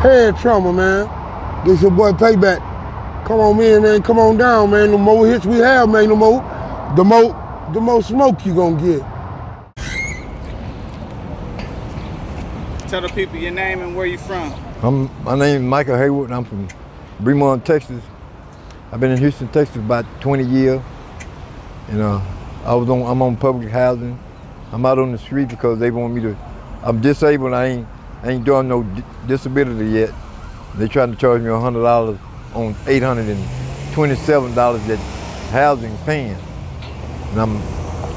Head trauma, man. This your boy Payback. Come on, man. Come on down, man. The more hits we have, man, the more smoke you gonna get. Tell the people your name and where you from. My name is Michael Haywood, and I'm from Bremont, Texas. I've been in Houston, Texas about 20 years. And I'm on public housing. I'm out on the street because they want me to. I'm disabled. I ain't doing no disability yet. They trying to charge me $100 on $827 that housing paying. And I'm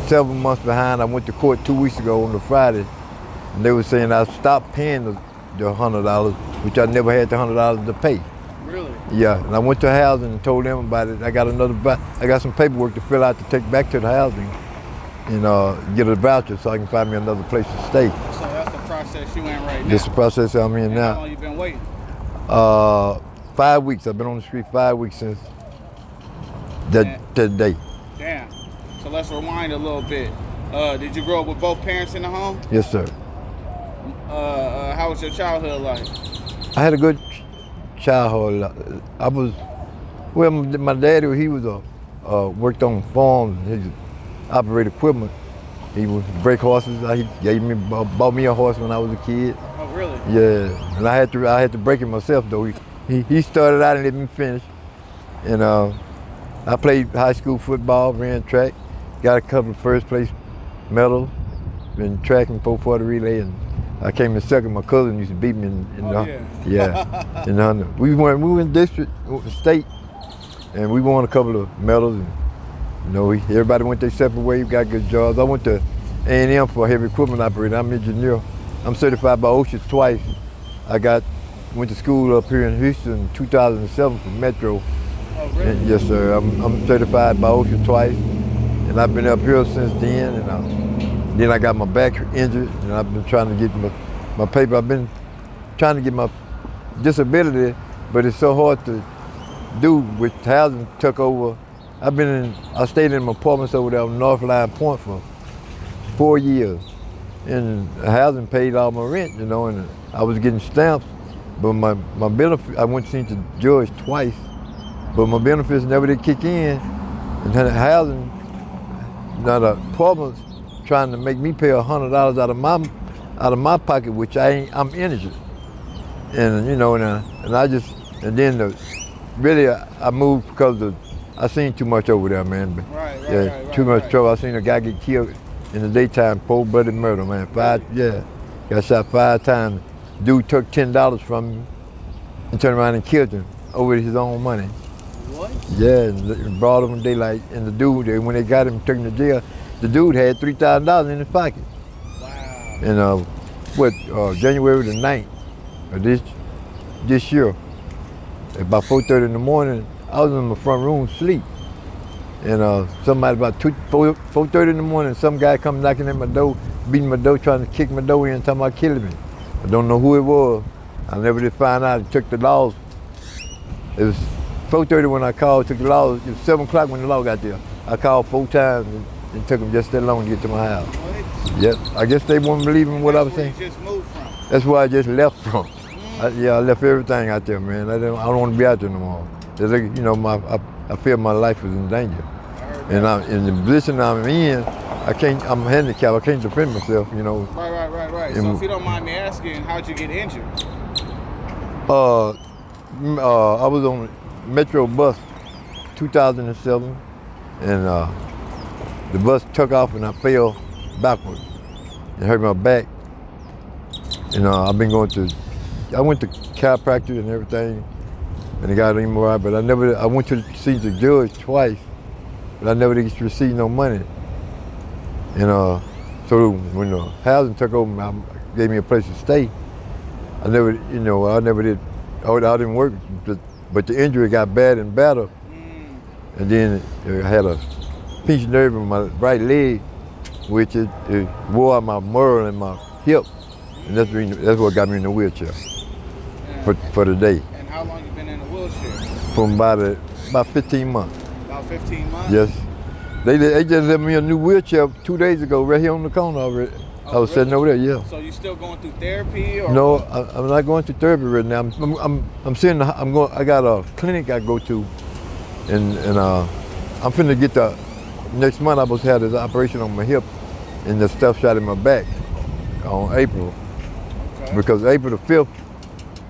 7 months behind. I went to court 2 weeks ago on the Friday, and they were saying I stopped paying the $100, which I never had the $100 to pay. Really? Yeah, and I went to housing and told them about it. I got some paperwork to fill out to take back to the housing and get a voucher so I can find me another place to stay. So that's the process you in right now? That's the process I'm in now. How long you been waiting? 5 weeks. I've been on the street 5 weeks since today. Damn. So let's rewind a little bit. Did you grow up with both parents in the home? Yes, sir. How was your childhood like? I had a good childhood. My daddy, he was worked on farms. He operated equipment. He would break horses. He bought me a horse when I was a kid. Oh, really? Yeah, and I had to break it myself though. He started out and let me finish. And I played high school football, ran track, got a couple of first place medals in track and 440 relay, and I came in second. My cousin used to beat me in the 100. We went district, state, and we won a couple of medals. And, everybody went their separate way, got good jobs. I went to A&M for heavy equipment operator. I'm an engineer. I'm certified by OSHA twice. Went to school up here in Houston in 2007 for Metro. Oh, really? And yes, sir. I'm certified by OSHA twice, and I've been up here since then. And then I got my back injured, and I've been trying to get my paper. I've been trying to get my disability, but it's so hard to do with housing took over. I stayed in my apartments over there on North Line Point for 4 years, and the housing paid all my rent, and I was getting stamps, but my benefit, I went to see the judge twice, but my benefits never did kick in, and then the housing, the apartments trying to make me pay $100 out of my pocket, which I'm injured, and really I moved because I seen too much over there, man. Right, too much trouble. I seen a guy get killed in the daytime, cold-blooded murder, man. Got shot 5 times. Dude took $10 from me and turned around and killed him over his own money. What? Yeah, and brought him in daylight. And the dude, when they got him, took him to jail, the dude had $3,000 in his pocket. Wow. And January the 9th of this year, about 4:30 in the morning, I was in my front room sleep. And somebody about 4:30 in the morning, some guy come knocking at my door, beating my door, trying to kick my door in, talking about killing me. I don't know who it was. I never did find out. He took the laws. It was 4:30 when I called, took the laws. It was 7 o'clock when the law got there. I called 4 times and it took them just that long to get to my house. What? Yep, I guess they wouldn't believe in what I was saying. That's where you just moved from? That's where I just left from. I left everything out there, man. I don't want to be out there no more. I feel my life was in danger. And in the position I'm in, I'm handicapped, I can't defend myself, Right. So if you don't mind me asking, how'd you get injured? I was on a Metro bus 2007, and the bus took off and I fell backwards. It hurt my back. And I went to chiropractor and everything, and it got MRI, but I went to see the judge twice, but I never did receive no money. And so when the housing took over, gave me a place to stay, I didn't work, but the injury got bad and better. And then I had a pinched nerve in my right leg, which it wore out my muscle in my hip. And that's what got me in the wheelchair for the day. And how long you been in a wheelchair? From about 15 months. About 15 months? Yes. They just left me a new wheelchair 2 days ago, right here on the corner already. I was sitting over there, yeah. So you still going through therapy or? No, I'm not going to therapy right now. I'm sitting. I got a clinic I go to, and I'm finna get the next month. I supposed to have this operation on my hip, and the stuff shot in my back on April. Okay. Because April the 5th,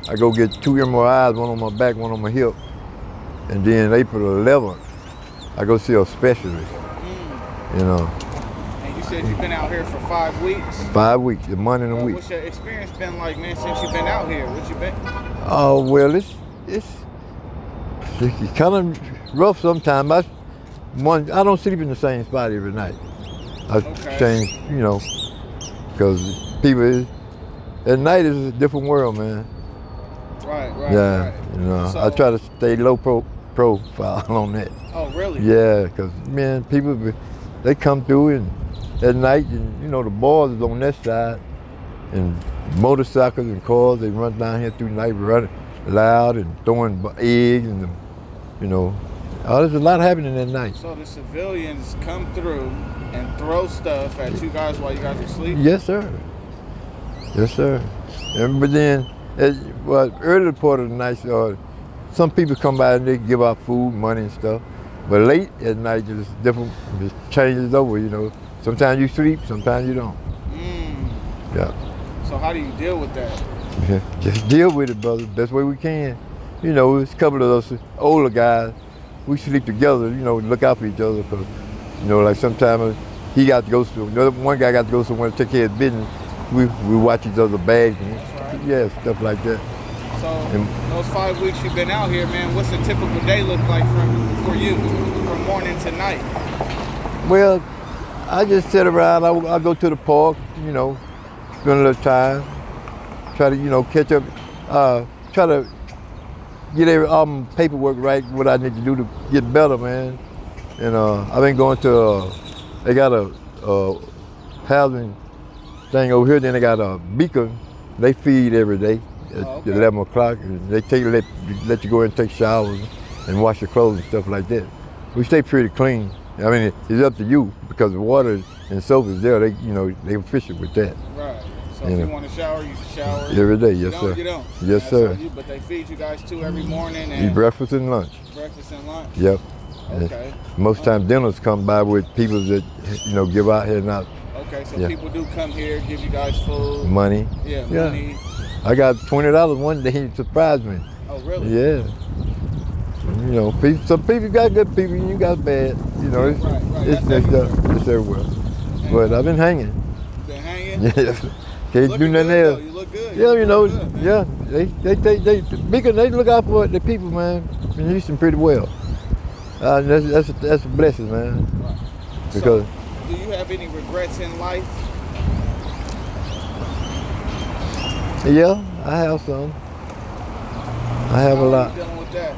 I go get 2 MRIs, one on my back, one on my hip, and then April the 11th, I go see a specialist. You know. And you said you've been out here for 5 weeks. 5 weeks, a month and a week. What's your experience been like, man, since you've been out here? What you been? Oh well, it's kind of rough sometimes. I don't sleep in the same spot every night. I change, you know, because people at night is a different world, man. Right. Yeah, you know, So, I try to stay low profile on that. Oh, really? Yeah, because man, people they come through and at night, and you know the bars is on that side, and motorcycles and cars they run down here through the night running loud and throwing eggs and you know, there's a lot happening at night. So the civilians come through and throw stuff at you guys while you guys are sleeping? Yes, sir. Yes, sir. But then, early part of the night, some people come by and they give out food, money and stuff. But late at night, it's different. It changes over, you know. Sometimes you sleep, sometimes you don't. Yeah. So how do you deal with that? Just deal with it, brother. Best way we can. You know, it's a couple of us older guys. We sleep together, you know, look out for each other. Cause, you know, like sometimes he got to go one guy got to go somewhere to take care of business. We watch each other's bags and yeah, stuff like that. So those 5 weeks you've been out here, man, what's a typical day look like for you, from morning to night? Well, I just sit around. I go to the park, you know, spend a little time, try to, you know, catch up, try to get all my paperwork right, what I need to do to get better, man. And I've been going to, they got a housing thing over here, then they got a beacon. They feed every day at 11 o'clock. And they let you go in and take showers and wash your clothes and stuff like that. We stay pretty clean. I mean, it's up to you because the water and soap is there. They, you know, they efficient with that. Right. So if you want to shower, you can shower. Every day, yes, sir. You don't. Yes, sir. But they feed you guys too every morning. And eat breakfast and lunch. Breakfast and lunch. Yep. Okay. Most times dinners come by with people that, you know, give out here and out. Okay, so people do come here, give you guys food. Money. Yeah, money. I got $20 one day. He surprised me. Oh, really? Yeah. You know, some people got good people, and you got bad. You know, it's everywhere. But I've been hanging. You been hanging? Yeah. Can't do nothing else. You look good. Yeah, you know, good, yeah. They look out for the people, man. In Houston pretty well. That's a blessing, man. Right. Because. So, do you have any regrets in life? Yeah, I have some. I have a lot. How are you dealing with that?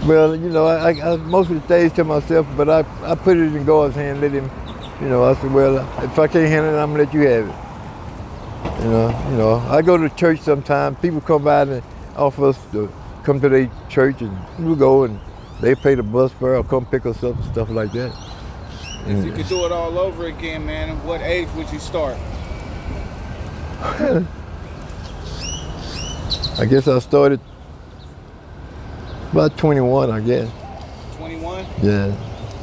Well, you know, I most of the days to myself, but I put it in God's hand, let him, you know, I said, well, if I can't handle it, I'm gonna let you have it. You know, I go to church sometimes. People come by and offer us to come to their church, and we go and they pay the bus fare or come pick us up and stuff like that. If you could do it all over again, man, at what age would you start? I guess I started about 21, I guess. 21? Yeah.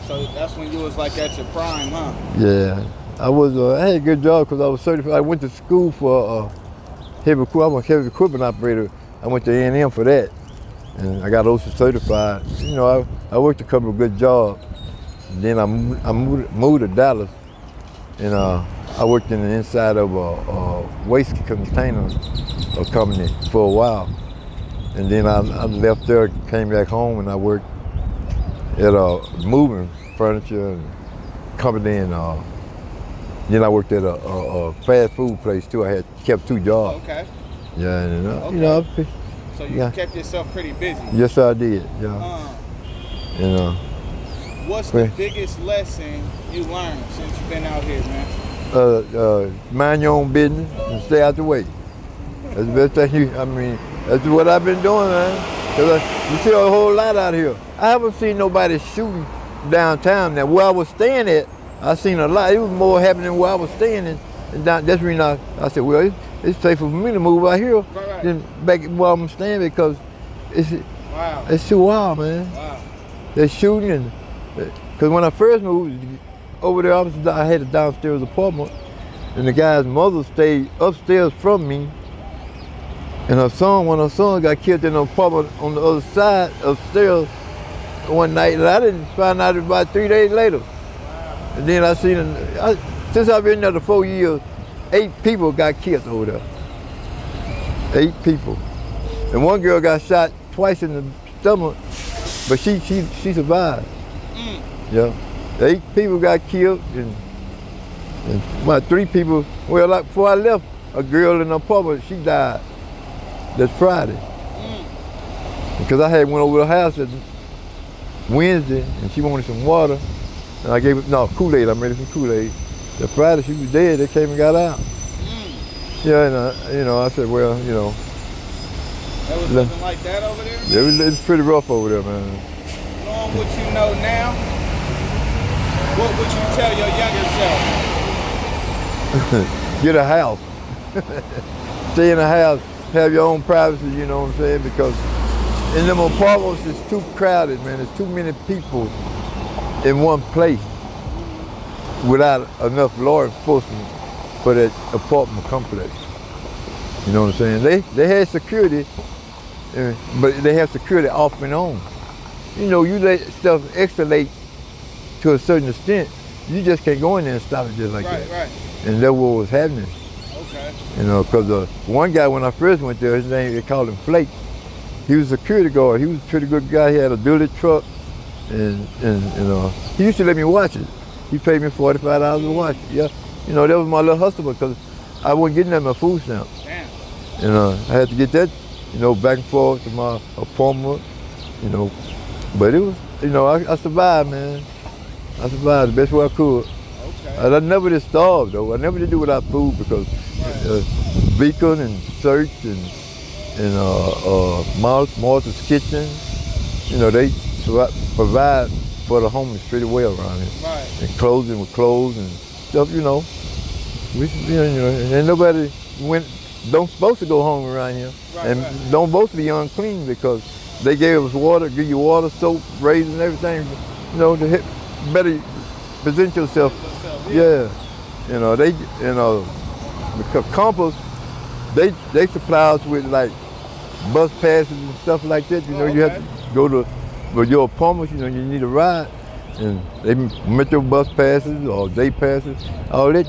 So that's when you was like at your prime, huh? Yeah. I had a good job because I was certified. I went to school for I'm a heavy equipment operator. I went to A&M for that, and I got OSHA certified. You know, I worked a couple of good jobs. And then I moved to Dallas, and I worked in the inside of a waste container company for a while. And then I left there, came back home, and I worked at moving furniture and company, and then I worked at a fast food place too. I had kept 2 jobs. Okay. Yeah, and Okay. you know. So you kept yourself pretty busy. Yes, I did. Yeah. And what's the biggest lesson you learned since you've been out here, man? Mind your own business and stay out the way. That's the best thing that's what I've been doing, man. Cause you see a whole lot out here. I haven't seen nobody shooting downtown. Now where I was staying at, I seen a lot. It was more happening where I was staying And that's the reason I said, well, it's safer for me to move out here Right. than back where I'm staying because Wow. it's too wild, man. Wow. They're shooting, and because when I first moved over there, I had a downstairs apartment, and the guy's mother stayed upstairs from me, and when her son got killed in an apartment on the other side upstairs one night, and I didn't find out about 3 days later. And then I seen, since I've been there the 4 years, 8 people got killed over there. 8 people. And one girl got shot twice in the stomach, but she survived. Yeah. 8 people got killed, and about 3 people, well, like before I left, a girl in the apartment, she died that Friday. Because I had went over to the house at Wednesday, and she wanted some water, and I gave her, Kool-Aid, I made her some Kool-Aid. That Friday, she was dead, they came and got out. Yeah, and I said, well, That was living like that over there? it's pretty rough over there, man. Knowing what you know now, what would you tell your younger self? Get a house. Stay in a house, have your own privacy, you know what I'm saying? Because in them apartments, it's too crowded, man. There's too many people in one place without enough law enforcement for that apartment complex. You know what I'm saying? They had security, but they have security off and on. You let stuff escalate to a certain extent, you just can't go in there and stop it just like that. Right. And that's what was happening. Okay. Because one guy, when I first went there, his name, they called him Flake. He was a security guard. He was a pretty good guy. He had a dually truck, and he used to let me watch it. He paid me $45 to watch it. Yeah, that was my little hustle because I wasn't getting that my food stamps. Damn. I had to get that, back and forth to my apartment, But it was, I survived, man. I survived the best way I could. Okay. I never did starve though. I never did do without food because Beacon and Search and Martha's Kitchen, they provide for the homeless pretty well around here. Right. And clothing with clothes and stuff, We, and nobody don't supposed to go home around here, Right. don't supposed to be unclean because they gave us water, give you water, soap, raisins, everything, to better present yourself. Yeah. Because Compass, they supply us with like bus passes and stuff like that. You have to go to your apartments, you need a ride, and they metro bus passes or day passes, all that,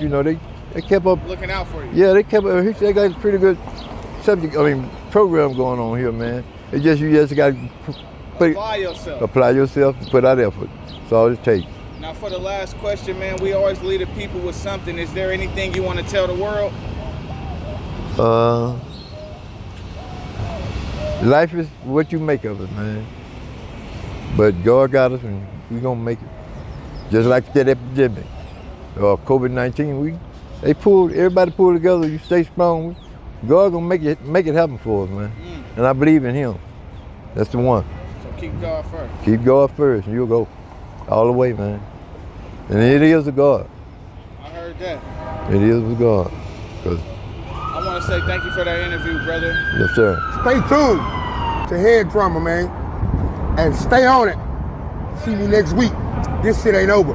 they kept up. Looking out for you. Yeah, they got a pretty good program going on here, man. You just got to apply yourself, put out effort. That's all it takes. Now for the last question, man, we always lead the people with something. Is there anything you want to tell the world? Life is what you make of it, man. But God got us and we're gonna make it. Just like that epidemic, COVID-19, everybody pulled together, you stay strong, God gonna make it happen for us, man. And I believe in Him. That's the one. So keep God first. Keep God first and you'll go all the way, man. And it is a God. I heard that. It is with God. I want to say thank you for that interview, brother. Yes, sir. Stay tuned to Head Drama, man. And stay on it. See me next week. This shit ain't over.